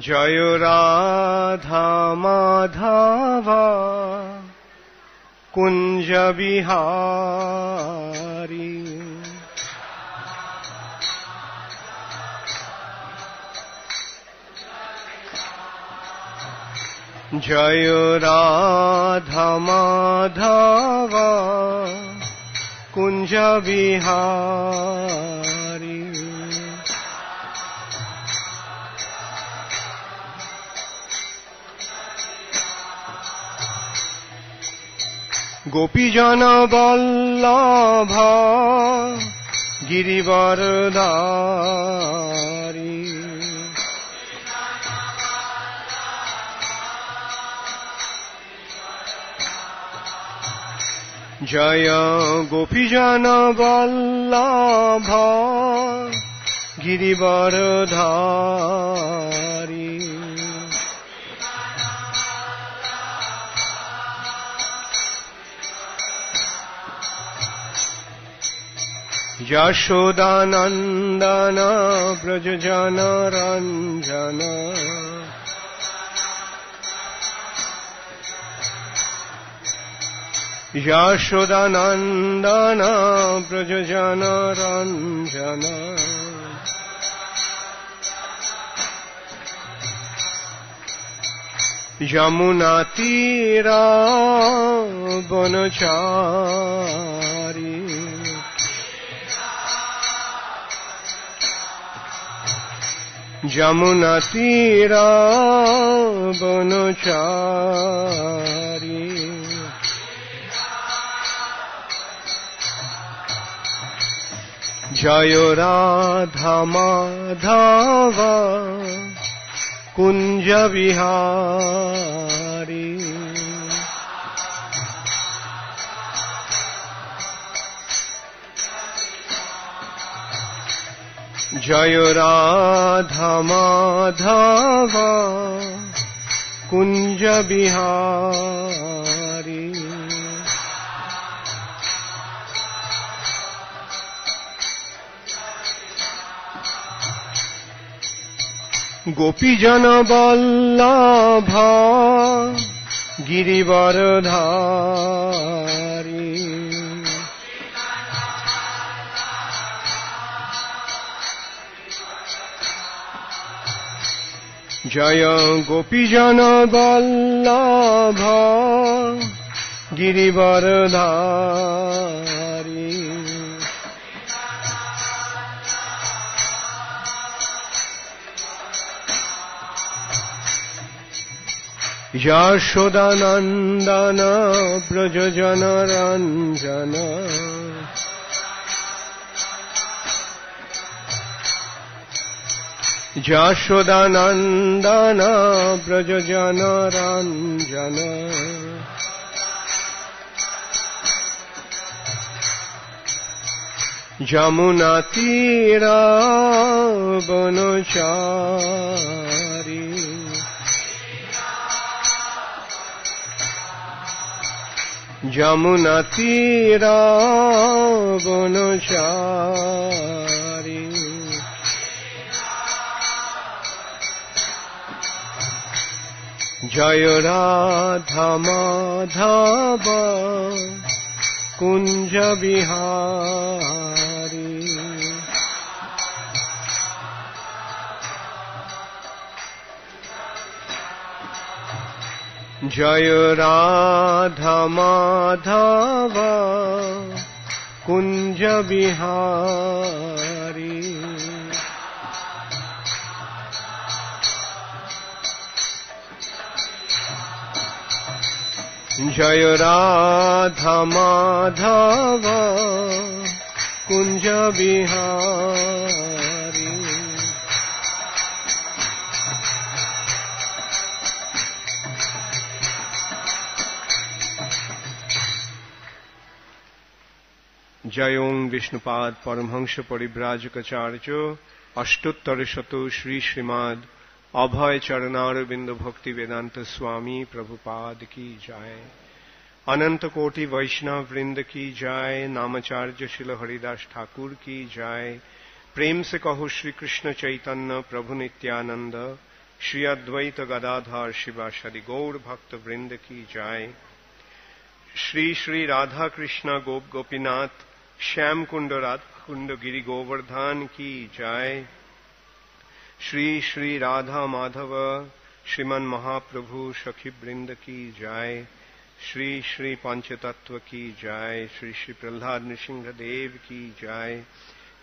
জয় রাধা মাধব কুঞ্জ বিহারী। জয় রাধা মাধব কুঞ্জ বিহারী। গোপীজন বল্লভ গিরিবরধারী। জয় গোপীজন বল্লভ গিরিবরধারী। যশোদানন্দন ব্রজজন রঞ্জন। যশোদানন্দন ব্রজজন রঞ্জন। যমুনা তীরা বনচারী। যমুনা তীরা বনচারী। জয় রাধা মাধব কুঞ্জ বিহারী। জয় রাধা মাধব কুঞ্জ বিহারী। গোপীজন বল্লভ গিরিবরধারী। জয় গোপীজন বল্লভ গিরিবরধারী। যশোদানন্দন ব্রজজন রঞ্জন। যশোদানন্দন ব্রজজন রঞ্জন। যমুনা তীরা বনচারী। যমুনা তীরা বনচারী। জয় রাধা মাধব কুঞ্জ বিহারী। জয় রাধা মাধব কুঞ্জ বিহারী। জয় রাধা মাধব কুঞ্জ বিহারী। জয় ওং বিষ্ণুপাদ পরমহংস পরিব্রাজকাচার্য অষ্টোত্তরশত শ্রী শ্রীমদ অভয় চরণারবিন্দ ভক্তি वेदांत स्वामी प्रभुपाद की जय। अनंत कोटि वैष्णव वृंद की जय। नामाचार्य शिल हरिदास ठाकुर की जय। प्रेम से कहो श्री कृष्ण चैतन्य प्रभु नित्यानंद श्री अद्वैत गदाधर शिवासादि गौर भक्त वृंद की जय। श्री श्री राधा कृष्ण गोप गोपीनाथ श्याम कुंड राधा कुंड गिरि गोवर्धन की जय। श्री श्री राधा माधव श्रीमन महाप्रभु सखी वृंद की जय। श्री श्री पंचतत्व की जय। श्री श्री प्रहलाद नृसिंह देव की जय।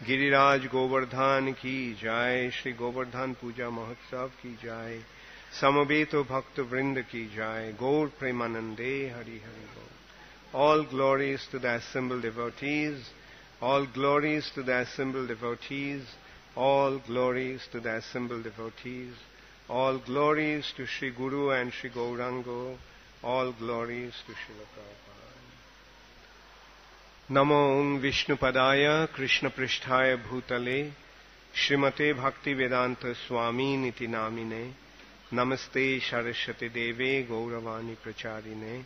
गिरिराज गोवर्धन की जय। श्री गोवर्धन पूजा महोत्सव की जय। समवेत भक्त वृंद की जय। गौर प्रेमानंदे हरि हरि बोल। All glories to the assembled devotees, all glories to the assembled devotees, all glories to the assembled devotees, all glories to Sri Guru and Sri Gaurango, all glories to Srila Prabhupada. Namo Vishnupadaya Krishna Pristhaya Bhutale Srimate Bhakti Vedanta Swami Niti Namine Namaste Saraswati Deve Gauravani Pracharine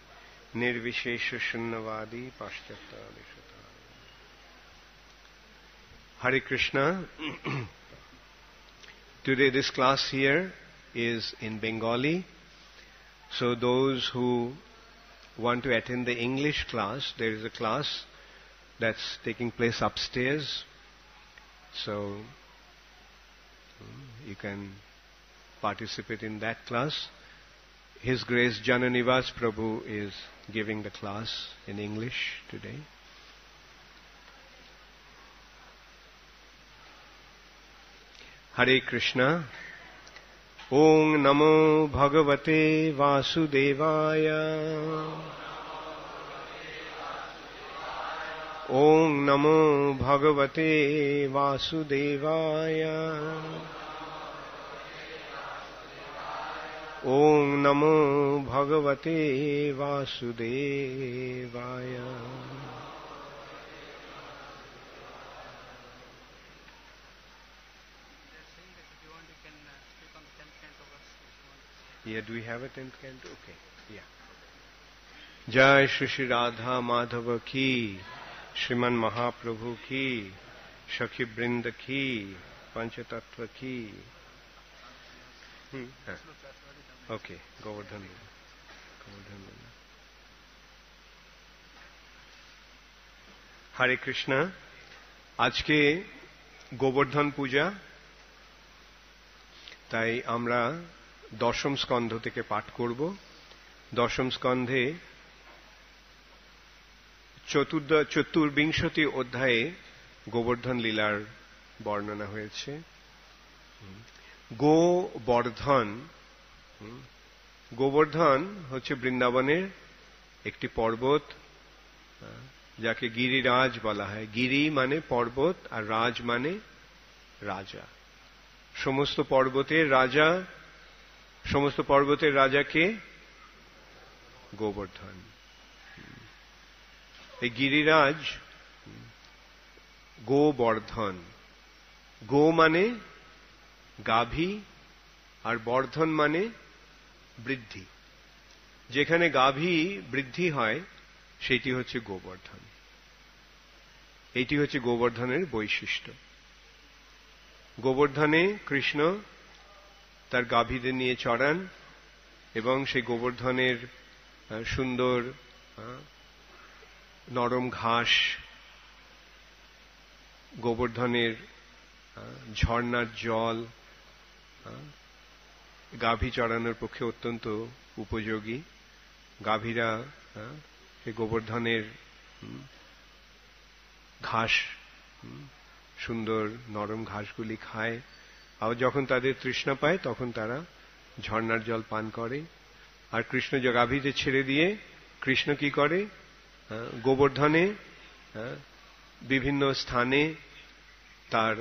Nirvishesha Shunnavadi Paschatya. Hare Krishna. Today this class here is in Bengali. So those who want to attend the English class, there is a class that's taking place upstairs. So you can participate in that class. His Grace Jananivas Prabhu is giving the class in English today. Hare Krishna. Om Namo Bhagavate Vasudevaya. Om Namo Bhagavate Vasudevaya. Om Namo Bhagavate Vasudevaya. Yeah, do we have a 10th canto? Okay, yeah. Jai Shri Shri Radha Madhava ki, Shriman Mahaprabhu ki, Shakhi Brinda ki, Panchatattva ki. Okay, Govardhan. Hare Krishna. আজকে গোবর্ধন পূজা, তাই আমরা দশম স্কন্ধ থেকে পাঠ করব। দশম স্কন্ধে চতুর্বিংশতি অধ্যায়ে গোবর্ধন লীলার বর্ণনা হয়েছে। গোবর্ধন, গোবর্ধন হচ্ছে বৃন্দাবনের একটি পর্বত, যাকে গিরিরাজ বলা হয়। গিরি মানে পর্বত আর রাজ মানে রাজা। সমস্ত পর্বতের রাজা, সমস্ত পর্বতের রাজাকে গোবর্ধন। এই গিরিরাজ গোবর্ধন। গো মানে গাভী আর বর্ধন মানে বৃদ্ধি। যেখানে গাভী বৃদ্ধি হয় সেটি হচ্ছে গোবর্ধন। এটি হচ্ছে গোবর্ধনের বৈশিষ্ট্য। গোবর্ধনে কৃষ্ণ তার গাভীদের নিয়ে চড়ান এবং সেই গোবর্ধনের সুন্দর নরম ঘাস, গোবর্ধনের ঝর্ণার জল গাভী চড়ানোর পক্ষে অত্যন্ত উপযোগী। গাভীরা এই গোবর্ধনের ঘাস, সুন্দর নরম ঘাসগুলি খায়। আর যখন তাদের তৃষ্ণা পায় তখন তারা ঝর্ণার জল পান করে। আর কৃষ্ণ যে গাভীদের ছেড়ে দিয়ে কৃষ্ণ কি করে, গোবর্ধনে বিভিন্ন স্থানে তার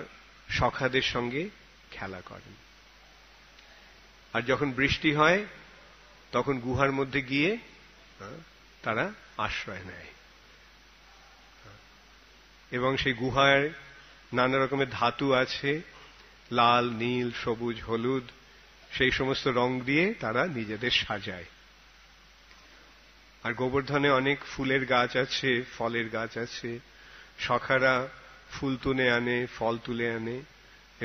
সখাদের সঙ্গে খেলা করেন। আর যখন বৃষ্টি হয় তখন গুহার মধ্যে গিয়ে তারা আশ্রয় নেয় এবং সেই গুহায় নানা রকমের ধাতু আছে, লাল, নীল, সবুজ, হলুদ, সেই সমস্ত রং দিয়ে তারা নিজেদের সাজায়। আর গোবর্ধনে অনেক ফুলের গাছ আছে, ফলের গাছ আছে। সখারা ফুল তুলে আনে, ফল তুলে আনে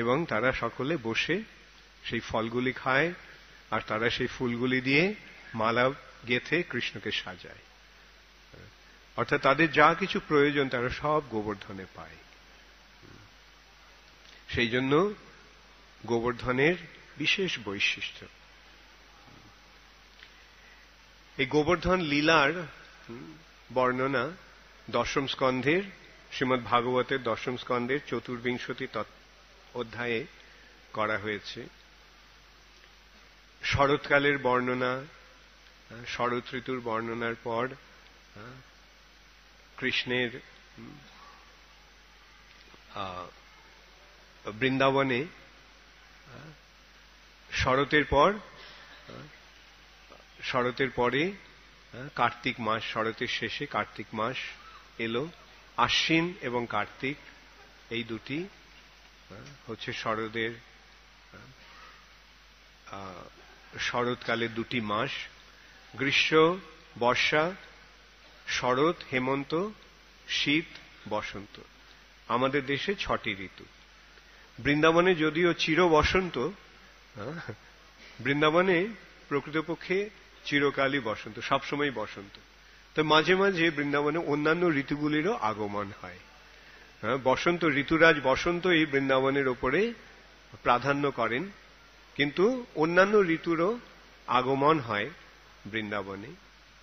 এবং তারা সকলে বসে সেই ফলগুলি খায় আর তারা সেই ফুলগুলি দিয়ে মালা গেঁথে কৃষ্ণকে সাজায়। অর্থাৎ তাদের যা কিছু প্রয়োজন তারা সব গোবর্ধনে পায়। সেই জন্য গোবর্ধনের বিশেষ বৈশিষ্ট্য। এই গোবর্ধন লীলার বর্ণনা দশম স্কন্ধের, শ্রীমদ্ ভাগবতের দশম স্কন্ধের ৪৪ অধ্যায়ে করা হয়েছে। শরৎকালের বর্ণনা, শরৎ ঋতুর বর্ণনার পর কৃষ্ণের বৃন্দাবনে শরতের পরে কার্তিক মাস, শরতের শেষে কার্তিক মাস এলো। আশ্বিন এবং কার্তিক এই দুটি হচ্ছে শরৎকালের দুটি মাস। গ্রীষ্ম, বর্ষা, শরৎ, হেমন্ত, শীত, বসন্ত। আমাদের দেশে 6টি ঋতু। বৃন্দাবনে যদিও চির বসন্ত, বৃন্দাবনে প্রকৃতপক্ষে চিরকালই বসন্ত, সবসময় বসন্ত। তো মাঝে মাঝে বৃন্দাবনে অন্যান্য ঋতুগুলিরও আগমন হয়। বসন্ত, ঋতুরাজ বসন্ত এই বৃন্দাবনের ওপরে প্রাধান্য করেন, কিন্তু অন্যান্য ঋতুরও আগমন হয় বৃন্দাবনে।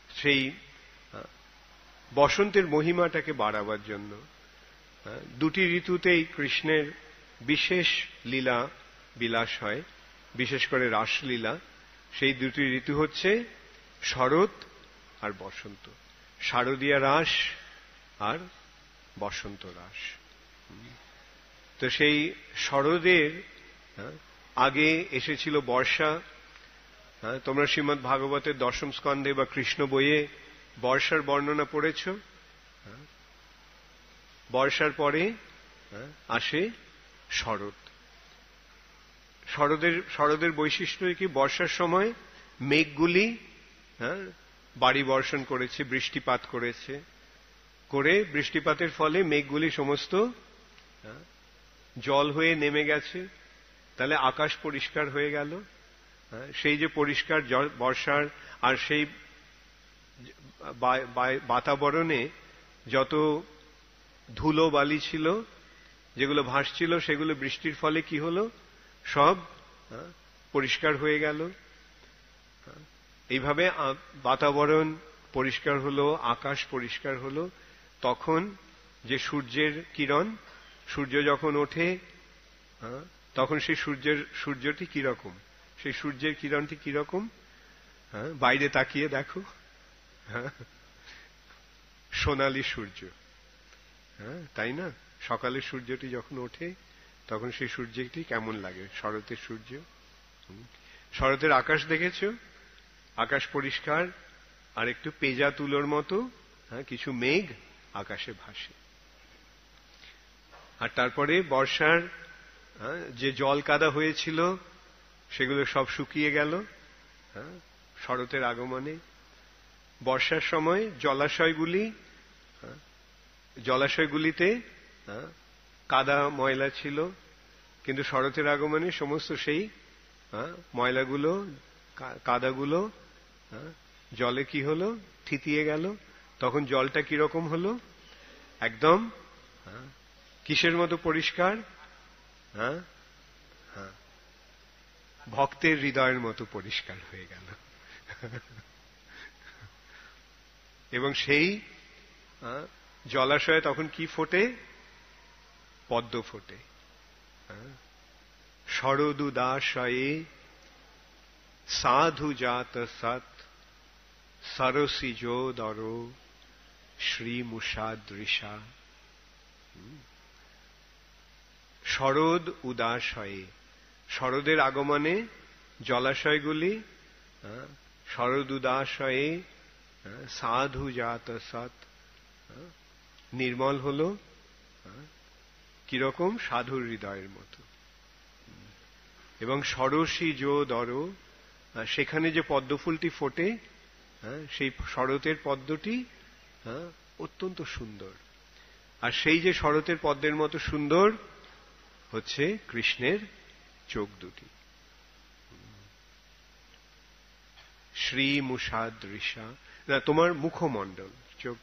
সেই বসন্তের মহিমাটাকে বাড়াবার জন্য দুটি ঋতুতেই কৃষ্ণের বিশেষ লীলা বিলাস হয়, বিশেষ করে রাসলীলা। সেই দুটি ঋতু হচ্ছে শরৎ আর বসন্ত, শারদীয় রাস আর বসন্ত রাস। তো সেই শরদের আগে এসেছিল বর্ষা। তোমরা শ্রীমদ্ ভাগবতের দশম স্কন্ধে বা কৃষ্ণ বইয়ে বর্ষার বর্ণনা পড়েছ। বর্ষার পরে আসে শরৎ। শরদের বৈশিষ্ট্য কি? বর্ষার সময় মেঘগুলি বাড়ি বর্ষণ করেছে, বৃষ্টিপাত করেছে, করে বৃষ্টিপাতের ফলে মেঘগুলি সমস্ত জল হয়ে নেমে গেছে, তাহলে আকাশ পরিষ্কার হয়ে গেল। সেই যে পরিষ্কার বর্ষার, আর সেই বাতাবরণে যত ধুলো বালি ছিল, যেগুলো ভাসছিল, সেগুলো বৃষ্টির ফলে কি হলো? সব পরিষ্কার হয়ে গেল। এইভাবে বাতাবরণ পরিষ্কার হলো, আকাশ পরিষ্কার হলো। তখন যে সূর্যের কিরণ, সূর্য যখন ওঠে, তখন সেই সূর্যটি কিরকম, সেই সূর্যের কিরণটি কিরকম? বাইরে তাকিয়ে দেখো, সোনালী সূর্য, তাই না? সকালের সূর্যটি যখন ওঠে তখন সেই সূর্যটি কেমন লাগে? শরতের সূর্য। শরতের আকাশ দেখেছো? আকাশ পরিষ্কার, আর একটু পেজা তুলোর মতো কিছু মেঘ আকাশে ভাসে। আর তারপরে বর্ষার যে জল কাদা হয়েছিল সেগুলো সব শুকিয়ে গেল শরতের আগমনে। বর্ষার সময় জলাশয়গুলিতে কাদা ময়লা ছিল, কিন্তু শরতের আগমনে সমস্ত সেই ময়লাগুলো, কাদাগুলো জলে কি হলো? থিতিয়ে গেল। তখন জলটা কিরকম হলো? একদম কিসের মতো পরিষ্কার? ভক্তের হৃদয়ের মতো পরিষ্কার হয়ে গেল। এবং সেই জলাশয়ে তখন কি ফোটে? পদ্ম ফোটে। শরদুদাশয়ে সাধু জাত সৎ সরসিজোদর শ্রীমুষাদৃশা। শরদ উদাশয়ে, শরদের আগমনে জলাশয়গুলি শরদ উদাশয়ে সাধু জাত সৎ, নির্মল হলো। কিরকম? সাধুর হৃদয়ের মতো। এবং সরসিজোদর, সেখানে যে পদ্মফুলটি ফোটে, সেই শরতের পদ্মটি অত্যন্ত সুন্দর। আর সেই যে শরতের পদ্মের মতো সুন্দর হচ্ছে কৃষ্ণের চোখ দুটি। শ্রী মুষাদৃশা, না তোমার মুখমণ্ডল, চোখ,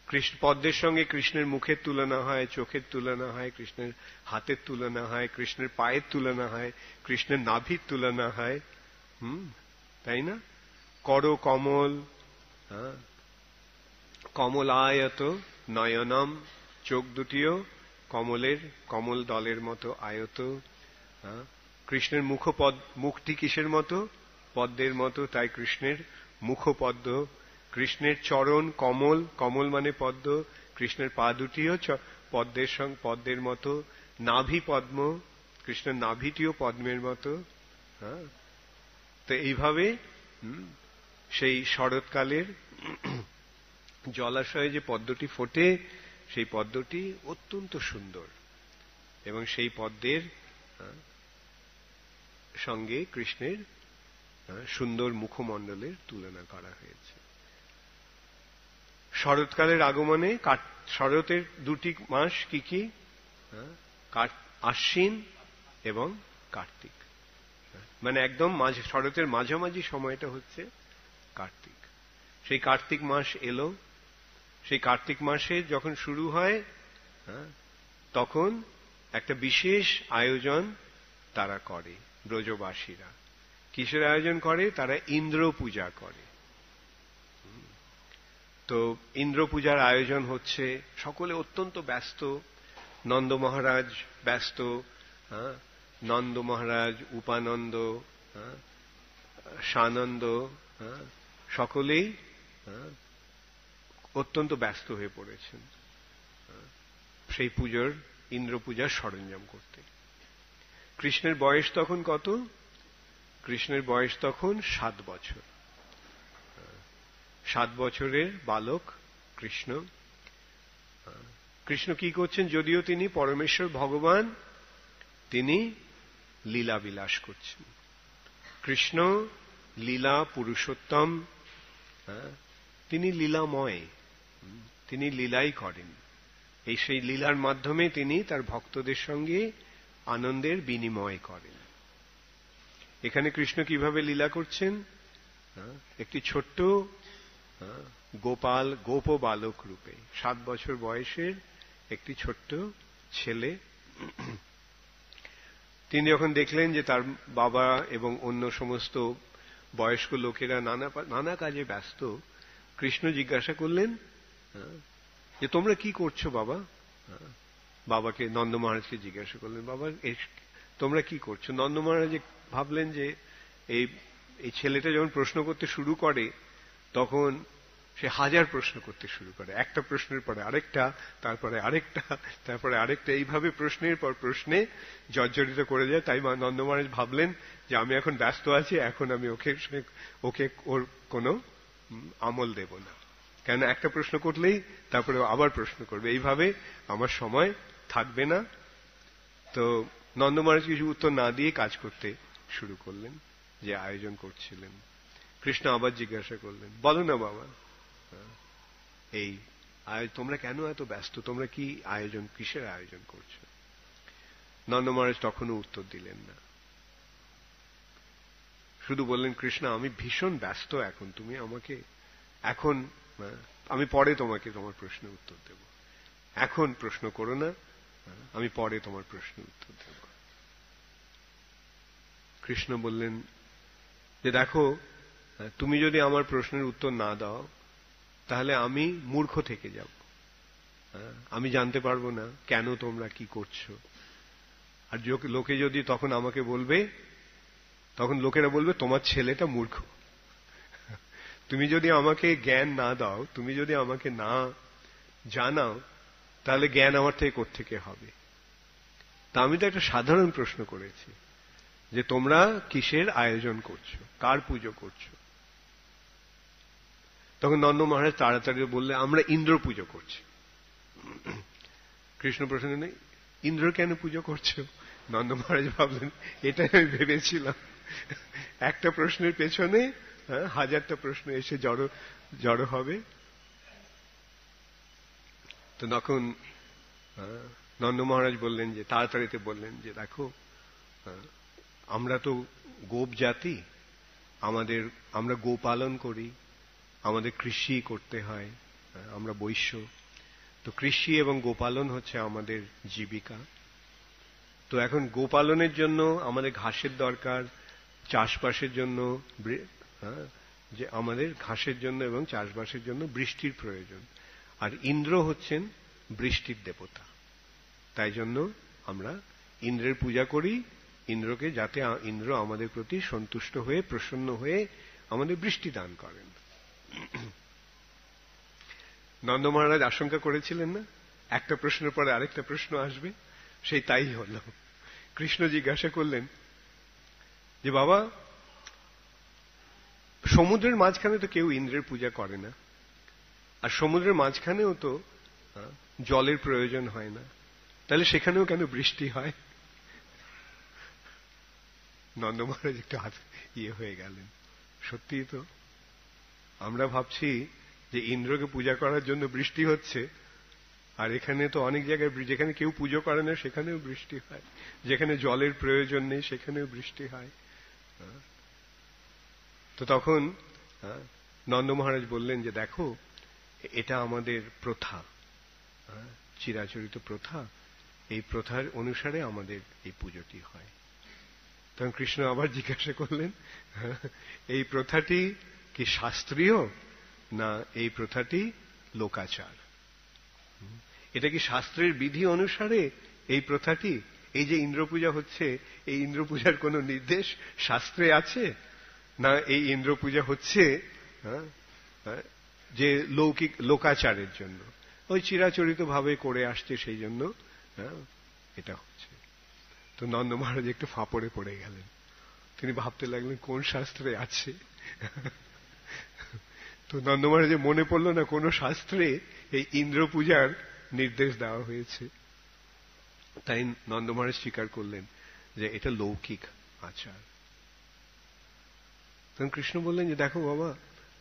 কৃষ্ণ পদ্মের সঙ্গে কৃষ্ণের মুখের তুলনা হয়, চোখের তুলনা হয়, কৃষ্ণের হাতের তুলনা হয়, কৃষ্ণের পায়ের তুলনা হয়, কৃষ্ণের নাভির তুলনা হয়, তাই না? কর কমল, কমলায়ত নয়নম, চোখ দুটিও কমলের, কমল দলের মতো আয়ত। কৃষ্ণের মুখটি কিসের মতো? পদ্মের মতো, তাই কৃষ্ণের মুখপদ্ম। কৃষ্ণের চরণ কমল, কমল মানে পদ্ম, কৃষ্ণের পা দুটিও পদ্মের মতো। নাভি পদ্ম, কৃষ্ণের নাভিটিও পদ্মের মতো। তো এইভাবে সেই শরৎকালের জলাশয়ে যে পদ্মটি ফোটে, সেই পদ্মটি অত্যন্ত সুন্দর, এবং সেই পদ্মের সঙ্গে কৃষ্ণের সুন্দর মুখমণ্ডলের তুলনা করা হয়েছে। শরৎকালের আগমনে, শরতের দুটি মাস কি কি? আশ্বিন এবং কার্তিক, মানে একদম শরতের মাঝামাঝি সময়টা হচ্ছে কার্তিক। সেই কার্তিক মাস এলো, সেই কার্তিক মাসে যখন শুরু হয়, তখন একটা বিশেষ আয়োজন তারা করে ব্রজবাসীরা। কিসের আয়োজন করে? তারা ইন্দ্র পূজা করে। তো ইন্দ্র পূজার আয়োজন হচ্ছে, সকলে অত্যন্ত ব্যস্ত। নন্দ মহারাজ ব্যস্ত, নন্দ মহারাজ, উপানন্দ, সানন্দ, সকলেই অত্যন্ত ব্যস্ত হয়ে পড়েছেন সেই পুজোর, ইন্দ্র পূজার সরঞ্জাম করতে। কৃষ্ণের বয়স তখন কত? কৃষ্ণের বয়স তখন 7 বছর। 7 বছরের বালক কৃষ্ণ। কৃষ্ণ কি করছেন? যদিও তিনি পরমেশ্বর ভগবান, তিনি লীলা বিলাস করছেন। কৃষ্ণ লীলা পুরুষোত্তম, তিনি লীলাময়, তিনি লীলাই করেন। এই সেই লীলার মাধ্যমে তিনি তার ভক্তদের সঙ্গে আনন্দের বিনিময় করেন। এখানে কৃষ্ণ কিভাবে লীলা করছেন? একটি ছোট্ট গোপাল, গোপ বালক রূপে, 7 বছর বয়সের একটি ছোট্ট ছেলে। তিনি যখন দেখলেন যে তার বাবা এবং অন্য সমস্ত বয়স্ক লোকেরা নানা কাজে ব্যস্ত, কৃষ্ণ জিজ্ঞাসা করলেন যে তোমরা কি করছো বাবা? বাবাকে, নন্দ মহারাজকে জিজ্ঞাসা করলেন, বাবা তোমরা কি করছো? নন্দ মহারাজ ভাবলেন যে এই ছেলেটা যখন প্রশ্ন করতে শুরু করে, তখন সে 1000 প্রশ্ন করতে শুরু করে, একটা প্রশ্নের পরে আরেকটা, তারপরে আরেকটা, তারপরে আরেকটা, এইভাবে প্রশ্নের পর প্রশ্নে জর্জরিত করে যায়। তাই নন্দ মহারাজ ভাবলেন যে আমি এখন ব্যস্ত আছি, এখন আমি ওকে ওর কোনো আমল দেব না, কেন একটা প্রশ্ন করলেই তারপরে আবার প্রশ্ন করবে, এইভাবে আমার সময় থাকবে না। তো নন্দ মহারাজ কিছু উত্তর না দিয়ে কাজ করতে শুরু করলেন, যে আয়োজন করছিলেন। কৃষ্ণ আবার জিজ্ঞাসা করলেন, বলো না বাবা, এই তোমরা কেন এত ব্যস্ত? তোমরা কি আয়োজন, কিসের আয়োজন করছো? নন্দ মহারাজ তখনও উত্তর দিলেন না, শুধু বললেন, কৃষ্ণ আমি ভীষণ ব্যস্ত এখন, তুমি আমাকে এখন, আমি পরে তোমাকে তোমার প্রশ্নের উত্তর দেব, এখন প্রশ্ন করো না, আমি পরে তোমার প্রশ্নের উত্তর দেব। কৃষ্ণ বললেন যে দেখো, তুমি যদি আমার প্রশ্নের উত্তর না দাও, তাহলে আমি মূর্খ থেকে যাব, আমি জানতে পারবো না কেন তোমরা কি করছো। আর লোকে যদি তখন আমাকে বলবে, তখন লোকেরা বলবে তোমার ছেলেটা মূর্খ। তুমি যদি আমাকে জ্ঞান না দাও, তুমি যদি আমাকে না জানাও, তাহলে জ্ঞান আমার থেকে কোত্থেকে হবে? তা আমি তো একটা সাধারণ প্রশ্ন করেছি যে তোমরা কিসের আয়োজন করছো, কার পুজো করছো? তখন নন্দ মহারাজ তাড়াতাড়ি বললে, আমরা ইন্দ্র পুজো করছি। কৃষ্ণ প্রশ্ন নেই, ইন্দ্র কেন পুজো করছো? নন্দ মহারাজ ভাবলেন, এটাই আমি ভেবেছিলাম, একটা প্রশ্নের পেছনে 1000টা প্রশ্ন এসে জড়ো হবে। তো তখন নন্দ মহারাজ বললেন, যে তাড়াতাড়িতে বললেন যে দেখো, আমরা তো গোপ জাতি, আমরা গোপালন করি, আমাদের কৃষি করতে হয়, আমরা বৈশ্য, তো কৃষি এবং গোপালন হচ্ছে আমাদের জীবিকা। তো এখন গোপালনের জন্য আমাদের ঘাসের দরকার, চাষবাসের জন্য যে আমাদের ঘাসের জন্য এবং চাষবাসের জন্য বৃষ্টির প্রয়োজন। আর ইন্দ্র হচ্ছেন বৃষ্টির দেবতা, তাই জন্য আমরা ইন্দ্রের পূজা করি, ইন্দ্রকে, যাতে ইন্দ্র আমাদের প্রতি সন্তুষ্ট হয়ে প্রসন্ন হয়ে আমাদের বৃষ্টি দান করেন। নন্দ মহারাজ আশঙ্কা করেছিলেন না একটা প্রশ্নের পরে আরেকটা প্রশ্ন আসবে, সেই তাই হল। কৃষ্ণ জিজ্ঞাসা করলেন যে বাবা, সমুদ্রের মাঝখানে তো কেউ ইন্দ্রের পূজা করে না, আর সমুদ্রের মাঝখানেও তো জলের প্রয়োজন হয় না, তাহলে সেখানেও কেন বৃষ্টি হয়? নন্দ মহারাজ একটু হয়ে গেলেন। সত্যিই তো, আমরা ভাবছি যে ইন্দ্রকে পূজা করার জন্য বৃষ্টি হচ্ছে, আর এখানে তো অনেক জায়গায় যেখানে কেউ পুজো করে না সেখানেও বৃষ্টি হয়, যেখানে জলের প্রয়োজন নেই সেখানেও বৃষ্টি হয়। তো তখন নন্দ মহারাজ বললেন যে দেখো, এটা আমাদের প্রথা, চিরাচরিত প্রথা, এই প্রথার অনুসারে আমাদের এই পুজোটি হয়। তখন কৃষ্ণ আবার জিজ্ঞাসা করলেন, এই প্রথাটি কি শাস্ত্রীয় না এই প্রথাটি লোকাচার? এটা কি শাস্ত্রের বিধি অনুসারে এই প্রথাটি? এই যে ইন্দ্র পূজা হচ্ছে, এই ইন্দ্র পূজার কোন নির্দেশ শাস্ত্রে আছে, না এই ইন্দ্র পূজা হচ্ছে যে লৌকিক লোকাচারের জন্য, ওই চিরাচরিত ভাবে করে আসছে সেই জন্য এটা হচ্ছে? তো নন্দ মহারাজ একটু ফাঁপড়ে পড়ে গেলেন। তিনি ভাবতে লাগলেন কোন শাস্ত্রে আছে। তো নন্দ মহারাজের মনে পড়ল না কোন শাস্ত্রে এই ইন্দ্র পূজার নির্দেশ দেওয়া হয়েছে। তাই নন্দ মহারাজ স্বীকার করলেন যে এটা লৌকিক আচার। তখন কৃষ্ণ বললেন যে দেখো বাবা,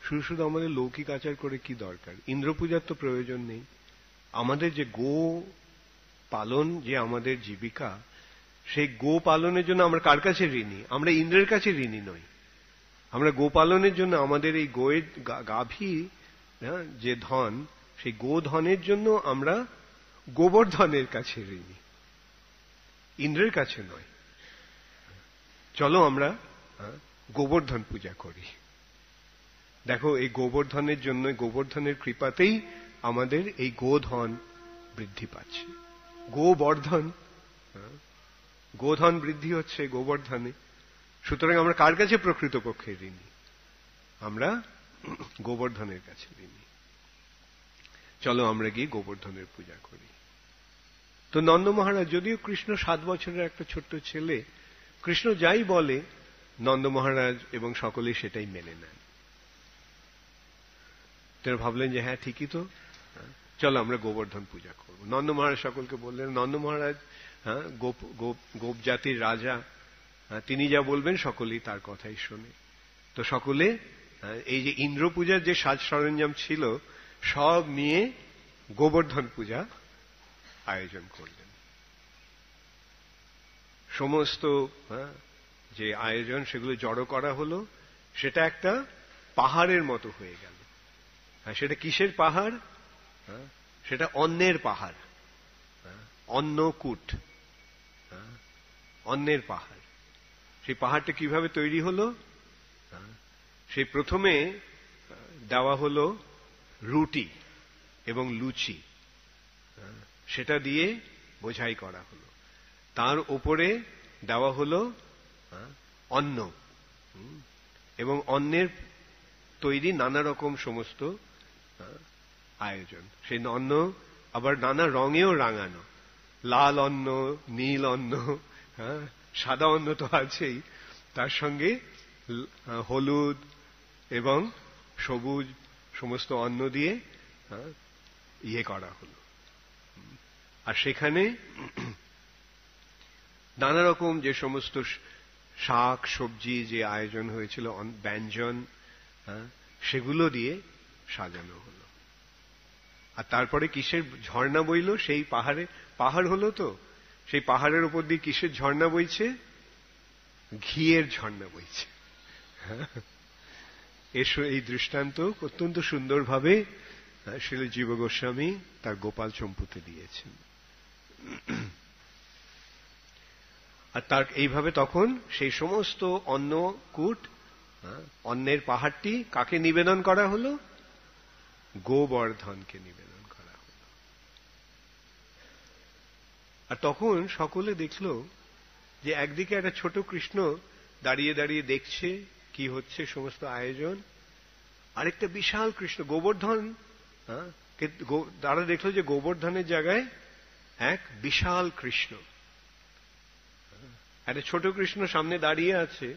শুধু শুধু আমাদের লৌকিক আচার করে কি দরকার? ইন্দ্র পূজার তো প্রয়োজন নেই। আমাদের যে গো পালন, যে আমাদের জীবিকা, সেই গো পালনের জন্য আমরা কার কাছে ঋণী? আমরা ইন্দ্রের কাছে ঋণী নই। আমরা গো পালনের জন্য আমাদের এই গোয়ের গাভী যে ধন, সেই গো ধনের জন্য আমরা গোবর্ধনের কাছে ঋণী, ইন্দ্রের কাছে নয়। চলো আমরা গোবর্ধন পূজা করি। দেখো, এই গোবর্ধনের জন্য, গোবর্ধনের কৃপাতেই আমাদের এই গোধন বৃদ্ধি পাচ্ছে। গোবর্ধন, গোধন বৃদ্ধি হচ্ছে গোবর্ধনে। সুতরাং আমরা কার কাছে প্রকৃতপক্ষে ঋণী? আমরা গোবর্ধনের কাছে ঋণী। চলো আমরা গিয়ে গোবর্ধনের পূজা করি। তো নন্দ মহারাজ, যদিও কৃষ্ণ 7 বছরের একটা ছোট্ট ছেলে, কৃষ্ণ যাই বলে নন্দ মহারাজ এবং সকলে সেটাই মেনে নেন। তিনি ভাবলেন যে হ্যাঁ ঠিকই তো, চলো আমরা গোবর্ধন পূজা করব। নন্দ মহারাজ সকলকে বললেন, নন্দ মহারাজ গোপ জাতির রাজা, তিনি যা বলবেন সকলেই তার কথাই শোনে। তো সকলে এই যে ইন্দ্র পূজার যে সাজ সরঞ্জাম ছিল সব নিয়ে গোবর্ধন পূজা আয়োজন করলেন। সমস্ত যে আয়োজন সেগুলো জড়ো করা হলো, সেটা একটা পাহাড়ের মতো হয়ে গেল। সেটা কিসের পাহাড়? সেটা অন্নের পাহাড়, অন্নকূট, অন্নের পাহাড়। সেই পাহাড়টা কিভাবে তৈরি হলো? সেই প্রথমে দেওয়া হলো রুটি এবং লুচি, সেটা দিয়ে বোঝাই করা হলো। তার উপরে দেওয়া হলো অন্ন এবং অন্নের তৈরি নানা রকম সমস্ত আয়োজন। সেই অন্ন আবার নানা রঙেও রাঙানো, লাল অন্ন, নীল অন্ন, সাদা অন্ন তো আছেই, তার সঙ্গে হলুদ এবং সবুজ সমস্ত অন্ন দিয়ে করা হলো। আর সেখানে নানা রকম যে সমস্ত শাক সবজি যে আয়োজন হয়েছিল, ব্যঞ্জন, সেগুলো দিয়ে সাজানো হলো। আর তারপরে কিসের ঝর্ণা বইল? সেই পাহাড়ে, পাহাড় হলো তো, সেই পাহাড়ের উপর দিয়ে কিসের ঝর্ণা বইছে? ঘিয়ের ঝর্ণা বইছে। এই দৃষ্টান্ত অত্যন্ত সুন্দরভাবে শ্রীল জীব গোস্বামী তার গোপাল চম্পুতে দিয়েছেন। আর তার এইভাবে তখন সেই সমস্ত অন্নকূট, অন্নের পাহাড়টি কাকে নিবেদন করা হলো? গোবর্ধনকে নিবেদন করা হলো। আর তখন সকলে দেখল যে একদিকে একটা ছোট কৃষ্ণ দাঁড়িয়ে দাঁড়িয়ে দেখছে কি হচ্ছে সমস্ত আয়োজন, আরেকটা বিশাল কৃষ্ণ গোবর্ধন, তারা দেখলো যে গোবর্ধনের জায়গায় এক বিশাল কৃষ্ণ, একটা ছোট কৃষ্ণ সামনে দাঁড়িয়ে আছে,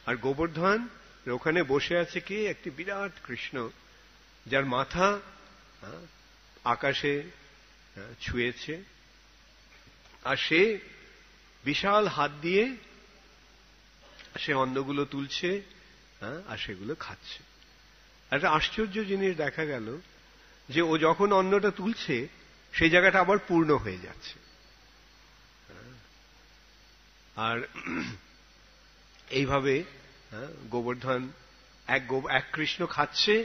আর গোবর্ধন ওখানে বসে আছে কি একটি বিরাট কৃষ্ণ, যার মাথা আকাশে ছুঁয়েছে, আর সে বিশাল হাত দিয়ে সে অন্নগুলো তুলছে আর সেগুলো খাচ্ছে। একটা আশ্চর্য জিনিস দেখা গেল যে ও যখন অন্নটা তুলছে সেই জায়গাটা আবার পূর্ণ হয়ে যাচ্ছে। আর এইভাবে গোবর্ধন এক কৃষ্ণ খাচ্ছে,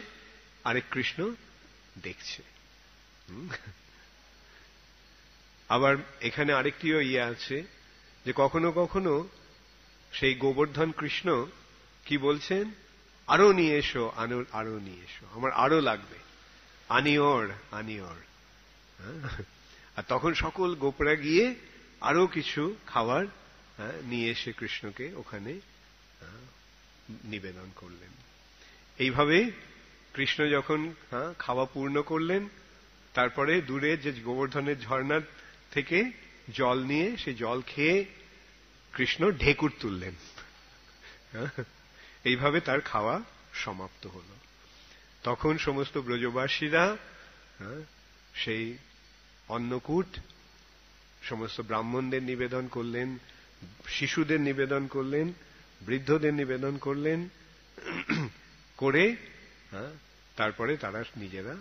আরেক কৃষ্ণ দেখছে। আবার এখানে আরেকটিও আছে যে কখনো কখনো সেই গোবর্ধন কৃষ্ণ কি বলছেন, আরো নিয়ে এসো, আরো নিয়ে এসো, আমার আরো লাগবে, আনিওর আনিওর। আর তখন সকল গোপরা গিয়ে আরো কিছু খাবার নিয়ে এসে কৃষ্ণকে ওখানে নিবেদন করলেন। এইভাবে কৃষ্ণ যখন খাওয়া পূর্ণ করলেন, তারপরে দূরে যে গোবর্ধনের ঝর্ণার থেকে জল নিয়ে সেই জল খেয়ে কৃষ্ণ ঢেকুর তুললেন। এইভাবে তার খাওয়া সমাপ্ত হল। তখন সমস্ত ব্রজবাসীরা সেই অন্নকূট সমস্ত ব্রাহ্মণদের নিবেদন করলেন, শিশুদের নিবেদন করলেন, বৃদ্ধদের নিবেদন করলেন, করে তারপরে তারা নিজেরা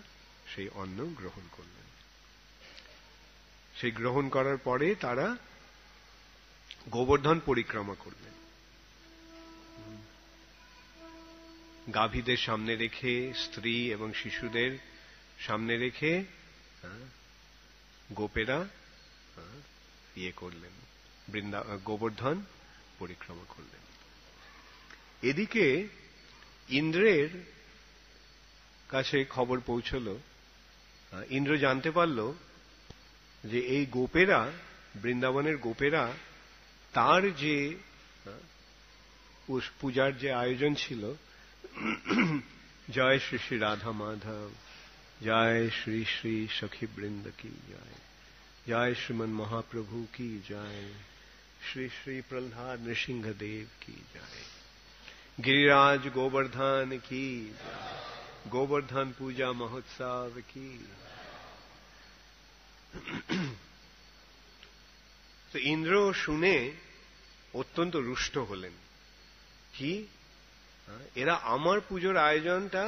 সেই অন্ন গ্রহণ করলেন। সেই গ্রহণ করার পরে তারা গোবর্ধন পরিক্রমা করলেন, গাভীদের সামনে রেখে, স্ত্রী এবং শিশুদের সামনে রেখে গোপেরা করলেন, গোবর্ধন পরিক্রমা করলেন। এদিকে ইন্দ্রের কাছে খবর পৌঁছল, ইন্দ্র জানতে পারল যে এই গোপেরা, বৃন্দাবনের গোপেরা, তার যে পূজার যে আয়োজন ছিল, জয় শ্রী শ্রী রাধা মাধব, জয় শ্রী শ্রী সখী বৃন্দ কি জয়, জয় শ্রীমন মহাপ্রভু কি জয়, শ্রী শ্রী প্রহ্লাদ নৃসিংহদেব কি জয়, गिरिराज गोवर्धन की, गोवर्धन पूजा महोत्सव की। তো ইন্দ্র শুনে অত্যন্ত রুষ্ট হলেন, কি এরা আমার পুজোর আয়োজনটা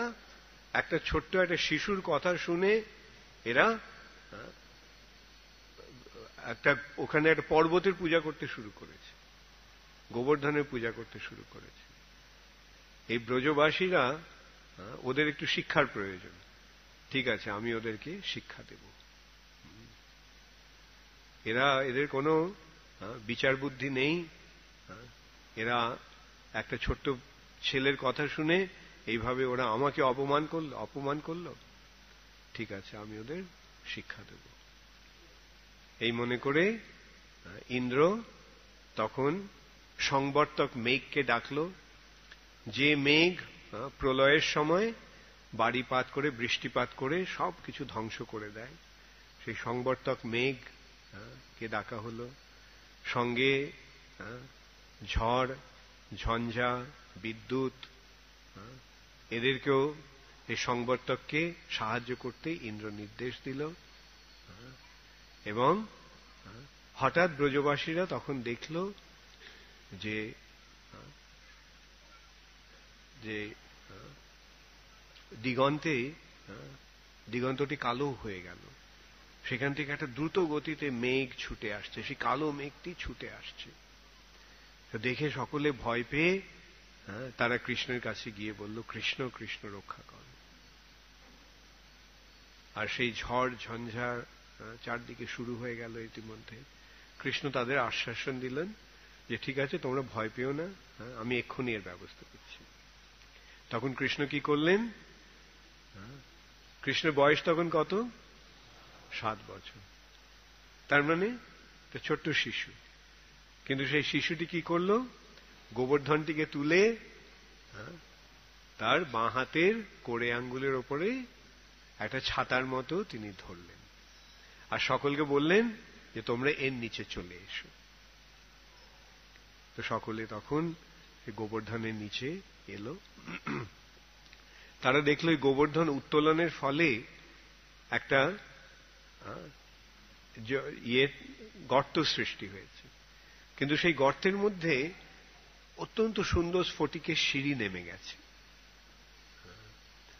একটা ছোট্ট একটা শিশুর কথা শুনে এরা একটা ওখানে একটা পর্বতের পূজা করতে শুরু করেছে, গোবর্ধনের পূজা করতে শুরু করেছে। এই ব্রজবাসীরা, ওদের একটু শিক্ষার প্রয়োজন, ঠিক আছে আমি ওদেরকে শিক্ষা দেব। এদের কোনো বিচার বুদ্ধি নেই, এরা একটা ছোট্ট ছেলের কথা শুনে এইভাবে ওরা আমাকে অপমান করলো, ঠিক আছে আমি ওদের শিক্ষা দেব। এই মনে করে ইন্দ্র তখন সংবর্তক মেঘকে ডাকলো, যে মেঘ প্রলয়ের সময় বাড়িপাত করে, বৃষ্টিপাত করে সব কিছু ধ্বংস করে দেয়, সেই সংবর্তক মেঘ কে ডাকা হলো। সঙ্গে ঝড়, ঝঞ্ঝা, বিদ্যুৎ, এদেরকেও এই সংবর্তককে সাহায্য করতে ইন্দ্র নির্দেশ দিল। এবং হঠাৎ ব্রজবাসীরা তখন দেখল যে দিগন্তটি কালো হয়ে গেল, সেখান থেকে একটা দ্রুত গতিতে মেঘ ছুটে আসছে, সেই কালো মেঘটি ছুটে আসছে। দেখে সকলে ভয় পেয়ে তারা কৃষ্ণের কাছে গিয়ে বলল, কৃষ্ণ কৃষ্ণ রক্ষা কর। আর সেই ঝড় ঝঞ্ঝার চারদিকে শুরু হয়ে গেল। ইতিমধ্যে কৃষ্ণ তাদের আশ্বাসন দিলেন যে ঠিক আছে, তোমরা ভয় পেও না, আমি এক্ষুনি এর ব্যবস্থা করছি। তখন কৃষ্ণ কি করলেন? কৃষ্ণের বয়স তখন কত? 7 বছর। তার মানে একটা ছোট্ট শিশু। কিন্তু সেই শিশুটি কি করলো? গোবর্ধনটিকে তুলে তার বাঁ হাতের কোড়ে আঙ্গুলের ওপরে একটা ছাতার মতো তিনি ধরলেন, আর সকলকে বললেন যে তোমরা এর নিচে চলে এসো। তো সকলে তখন গোবর্ধনের নিচে এলো। তারা দেখলো এই গোবর্ধন উত্তোলনের ফলে একটা গর্ত সৃষ্টি হয়েছে, কিন্তু সেই গর্তের মধ্যে অত্যন্ত সুন্দর স্ফটিকের সিঁড়ি নেমে গেছে।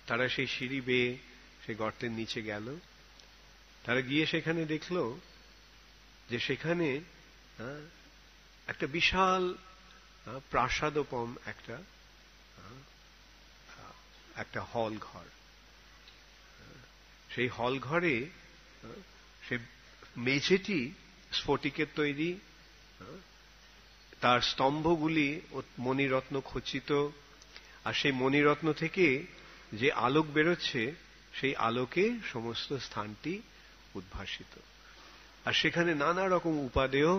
তারা সেই সিঁড়ি বেয়ে সেই গর্তের নিচে গেল। তারা গিয়ে সেখানে দেখলো যে সেখানে একটা বিশাল প্রাসাদোপম একটা হল ঘর। সেই হল ঘরে সে মেঝেটি স্ফটিকের তৈরি, তার স্তম্ভগুলি মণিরত্ন খচিত, আর সেই মণিরত্ন থেকে যে আলোক বেরোচ্ছে সেই আলোকে সমস্ত স্থানটি উদ্ভাসিত। আর সেখানে নানা রকম উপাদেয়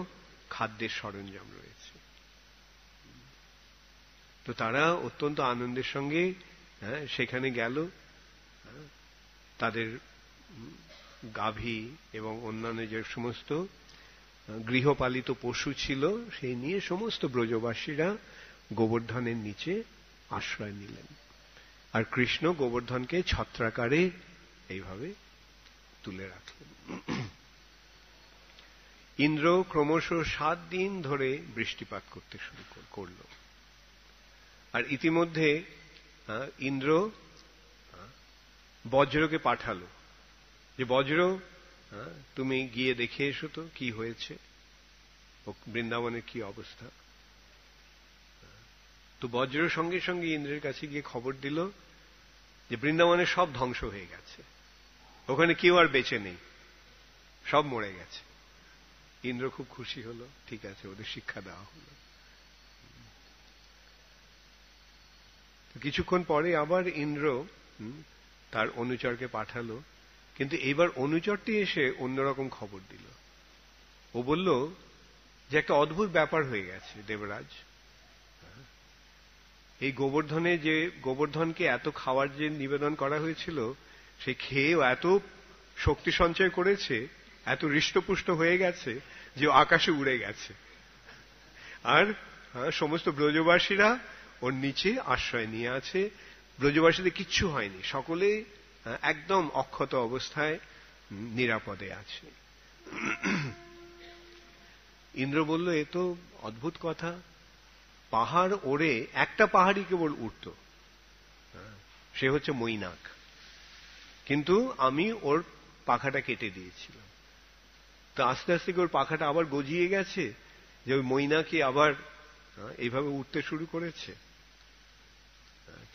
খাদ্যের সরঞ্জাম রয়েছে। তো তারা অত্যন্ত আনন্দের সঙ্গে সেখানে গেল। তাদের গাভী এবং অন্যান্য যে সমস্ত গৃহপালিত পশু ছিল সেই নিয়ে সমস্ত ব্রজবাসীরা গোবর্ধনের নিচে আশ্রয় নিলেন। আর কৃষ্ণ গোবর্ধনকে ছত্রাকারে এইভাবে তুলে রাখলেন। ইন্দ্র ক্রমশ 7 দিন ধরে বৃষ্টিপাত করতে শুরু করল। আর ইতিমধ্যে ইন্দ্র বজ্রকে পাঠালো যে বজ্র, তুমি গিয়ে দেখে এসো তো কি হয়েছে, বৃন্দাবনের কি অবস্থা। তো বজ্র সঙ্গে সঙ্গে ইন্দ্রের কাছে গিয়ে খবর দিল যে বৃন্দাবনের সব ধ্বংস হয়ে গেছে, ওখানে কেউ আর বেঁচে নেই, সব মরে গেছে। ইন্দ্র খুব খুশি হলো, ঠিক আছে, ওদের শিক্ষা দেওয়া হলো। কিছুক্ষণ পরে আবার ইন্দ্র তার অনুচরকে পাঠালো, কিন্তু এইবার অনুচরটি এসে অন্যরকম খবর দিল। ও বলল যে একটা অদ্ভুত ব্যাপার হয়ে গেছে দেবরাজ। এই গোবর্ধনকে এত খাওয়ার যে নিবেদন করা হয়েছিল, সে খেয়েও এত শক্তি সঞ্চয় করেছে, এত হৃষ্টপুষ্ট হয়ে গেছে যে আকাশে উড়ে গেছে। আর সমস্ত ব্রজবাসীরা ওর নিচে আশ্রয় নিয়ে আছে। ব্রজবাসীদের কিচ্ছু হয়নি, সকলে একদম অক্ষত অবস্থায় নিরাপদে আছে। ইন্দ্র বলল, এ তো অদ্ভুত কথা, পাহাড় ওড়ে একটা পাহাড়ই কেবল উঠত, সে হচ্ছে মৈনাক, কিন্তু আমি ওর পাখাটা কেটে দিয়েছিলাম। তো আস্তে আস্তে ওর পাখাটা আবার গজিয়ে গেছে যে ওই মৈনাকই আবার এইভাবে উঠতে শুরু করেছে।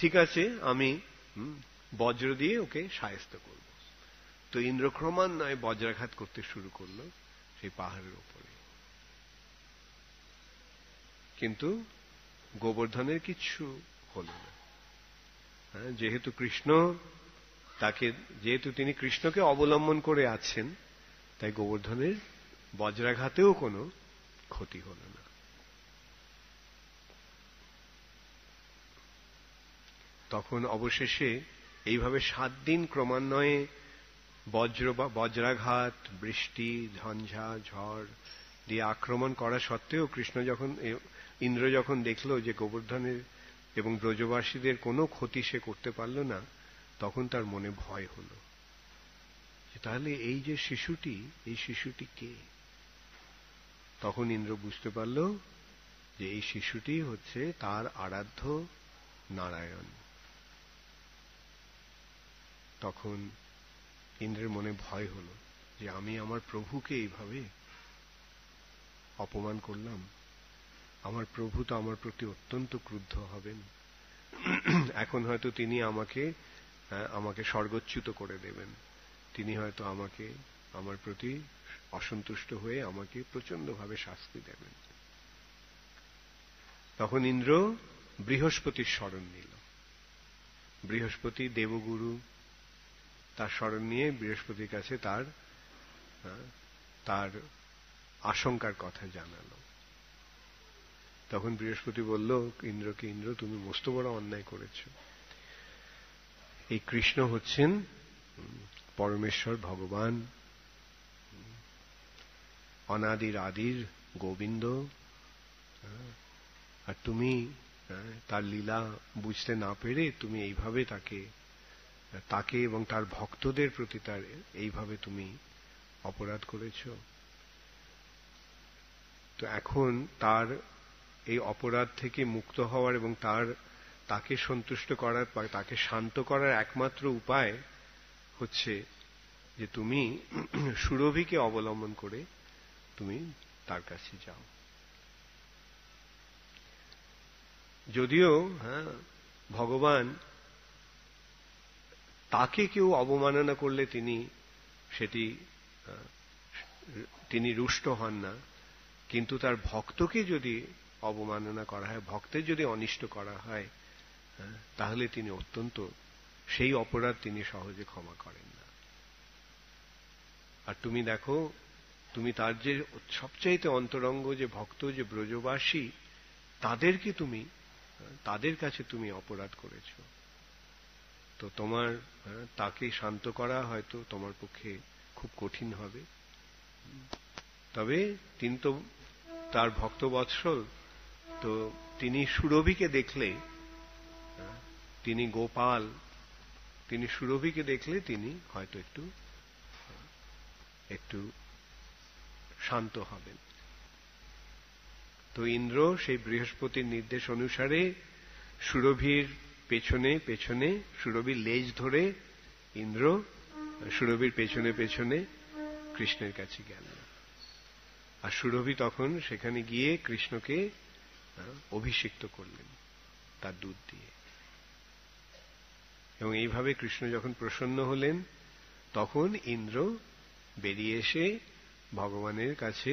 ঠিক আছে, আমি বজ্র দিয়ে ওকে শায়েস্ত করব। তো ইন্দ্র ক্রমান্বয়ে বজ্রাঘাত করতে শুরু করলো সেই পাহাড়ের উপরে। কিন্তু গোবর্ধনের কিচ্ছু হল না। যেহেতু তিনি কৃষ্ণকে অবলম্বন করে আছেন, তাই গোবর্ধনের বজ্রাঘাতেও কোনো ক্ষতি হল না। তখন অবশেষে এইভাবে 7 দিন ক্রমান্বয়ে বজ্রাঘাত, বৃষ্টি, ঝঞ্ঝা, ঝড় দিয়ে আক্রমণ করা সত্ত্বেও ইন্দ্র যখন দেখল যে গোবর্ধনের এবং ব্রজবাসীদের কোনো ক্ষতি সে করতে পারল না, তখন তার মনে ভয় হল যে তাহলে এই যে এই শিশুটি কে? তখন ইন্দ্র বুঝতে পারল যে এই শিশুটি হচ্ছে তার আরাধ্য নারায়ণ। তখন ইন্দ্রের মনে ভয় হল যে আমি আমার প্রভুকে এইভাবে অপমান করলাম, আমার প্রভু তো আমার প্রতি অত্যন্ত ক্রুদ্ধ হবেন, এখন হয়তো তিনি আমাকে স্বর্গচ্যুত করে দেবেন, তিনি হয়তো আমার প্রতি অসন্তুষ্ট হয়ে আমাকে প্রচন্ডভাবে শাস্তি দেবেন। তখন ইন্দ্র বৃহস্পতির শরণ নিল। বৃহস্পতি দেবগুরু, তার শরণ নিয়ে বৃহস্পতির কাছে তার আশঙ্কার কথা জানালো। তখন বৃহস্পতি বলল ইন্দ্রকে, ইন্দ্র তুমি মস্ত বড় অন্যায় করেছ। এই কৃষ্ণ হচ্ছেন পরমেশ্বর ভগবান, অনাদির আদির গোবিন্দ, আর তুমি তার লীলা বুঝতে না পেরে তুমি এইভাবে তাকে এবং তার ভক্তদের প্রতি এইভাবে তুমি অপরাধ করেছ। তো এখন তার এই অপরাধ থেকে মুক্ত হওয়ার এবং তাকে সন্তুষ্ট করার, তাকে শান্ত করার একমাত্র উপায় হচ্ছে যে তুমি সুরভিকে অবলম্বন করে তুমি তার কাছে যাও। যদিও ভগবান তাকে কেউ অবমাননা করলে তিনি রুষ্ট হন না, কিন্তু তার ভক্তকে যদি অবমাননা করা হয়, ভক্তের যদি অনিষ্ট করা হয়, তাহলে তিনি সেই অপরাধ তিনি সহজে ক্ষমা করেন না। আর তুমি দেখো, তুমি তার যে সবচাইতে অন্তরঙ্গ যে ভক্ত, যে ব্রজবাসী, তাদের কাছে তুমি অপরাধ করেছ। তো তাকে শান্ত করা হয়তো তোমার পক্ষে খুব কঠিন হবে। তবে তিনি তো তার ভক্তবৎসল, তো তিনি সুরভিকে দেখলে, তিনি গোপাল, তিনি সুরভিকে দেখলে তিনি হয়তো একটু শান্ত হবেন। তো ইন্দ্র সেই বৃহস্পতির নির্দেশ অনুসারে সুরভির পেছনে পেছনে, সুরভির লেজ ধরে ইন্দ্র সুরভির পেছনে পেছনে কৃষ্ণের কাছে গেলেন। আর সুরভি তখন সেখানে গিয়ে কৃষ্ণকে অভিষিক্ত করলেন তার দুধ দিয়ে। এবং এইভাবে কৃষ্ণ যখন প্রসন্ন হলেন, তখন ইন্দ্র বেরিয়ে এসে ভগবানের কাছে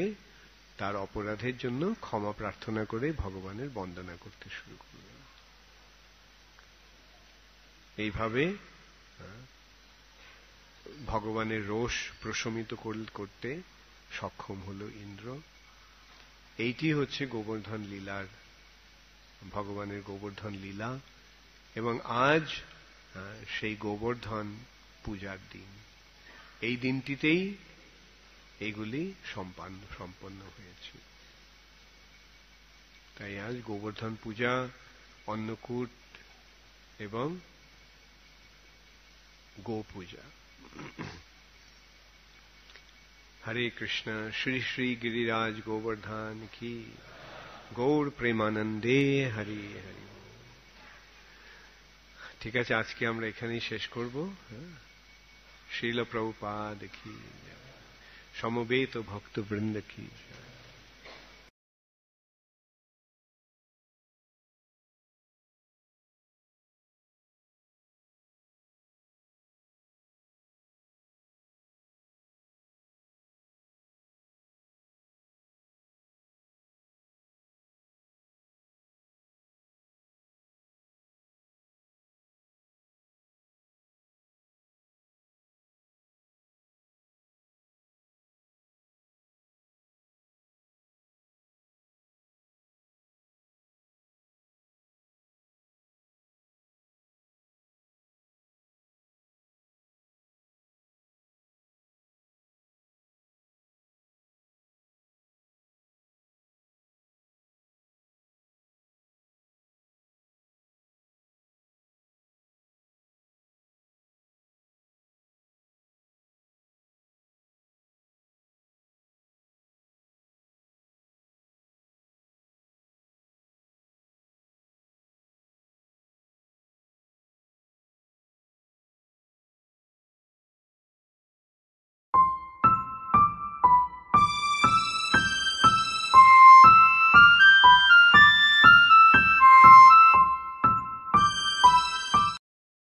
তার অপরাধের জন্য ক্ষমা প্রার্থনা করে ভগবানের বন্দনা করতে শুরু করলেন। এইভাবে ভগবানের রোষ প্রশমিত করতে সক্ষম হল ইন্দ্র। এইটি হচ্ছে গোবর্ধন লীলার, ভগবানের গোবর্ধন লীলা। এবং আজ সেই গোবর্ধন পূজার দিন, এই দিনটিতেই এইগুলি সম্পন্ন হয়েছে। তাই আজ গোবর্ধন পূজা, অন্নকূট এবং গো পূজা। হরে কৃষ্ণ, শ্রী শ্রী গিরিরাজ গোবর্ধন কি, গৌর প্রেমানন্দে হরি হরি। ঠিক আছে, আজকে আমরা এখানেই শেষ করব। শ্রীল প্রভুপাদ কি, সমবেত ভক্তবৃন্দ কি।